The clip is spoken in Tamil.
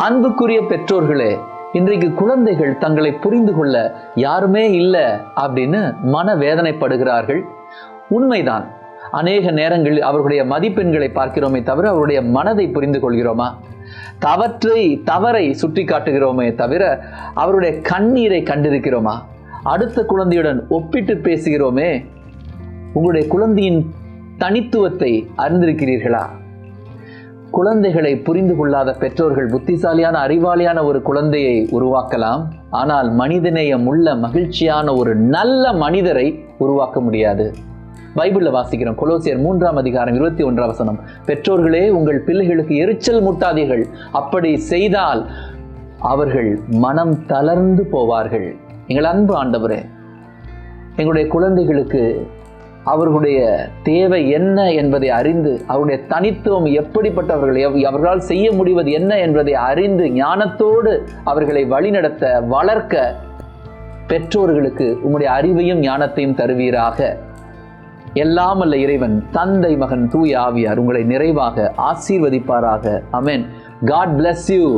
அன்புக்குரிய பெற்றோர்களே, இன்றைக்கு குழந்தைகள் தங்களை புரிந்து கொள்ள யாருமே இல்லை அப்படின்னு மனவேதனைப்படுகிறார்கள். உண்மைதான். அநேக நேரங்களில் அவர்களுடைய மதிப்பெண்களை பார்க்கிறோமே தவிர அவருடைய மனதை புரிந்து கொள்கிறோமா? தவறை சுட்டி காட்டுகிறோமே தவிர அவருடைய கண்ணீரை கண்டிருக்கிறோமா? அடுத்த குழந்தையுடன் ஒப்பிட்டு பேசுகிறோமே. உங்களுடைய குழந்தையின் தனித்துவத்தை அறிந்திருக்கிறீர்களா? குழந்தைகளை புரிந்து கொள்ளாத பெற்றோர்கள் புத்திசாலியான அறிவாளியான ஒரு குழந்தையை உருவாக்கலாம், ஆனால் மனிதநேயம் உள்ள மகிழ்ச்சியான ஒரு நல்ல மனிதரை உருவாக்க முடியாது. பைபிள்ல வாசிக்கிறோம், கொலோசியர் 3:21. பெற்றோர்களே, உங்கள் பிள்ளைகளுக்கு எரிச்சல் மூட்டாதீர்கள், அப்படி செய்தால் அவர்கள் மனம் தளர்ந்து போவார்கள். எங்கள் அன்பு ஆண்டவரே, எங்களுடைய குழந்தைகளுக்கு அவர்களுடைய தேவை என்ன என்பதை அறிந்து, அவருடைய தனித்துவம் எப்படிப்பட்டவர்கள், அவர்களால் செய்ய முடிவது என்ன என்பதை அறிந்து ஞானத்தோடு அவர்களை வழிநடத்த வளர்க்க பெற்றோர்களுக்கு உங்களுடைய அறிவையும் ஞானத்தையும் தருவீராக. எல்லாம் அல்ல இறைவன், தந்தை, மகன், தூய ஆவியார் உங்களை நிறைவாக ஆசீர்வதிப்பாராக. ஆமென். God bless you.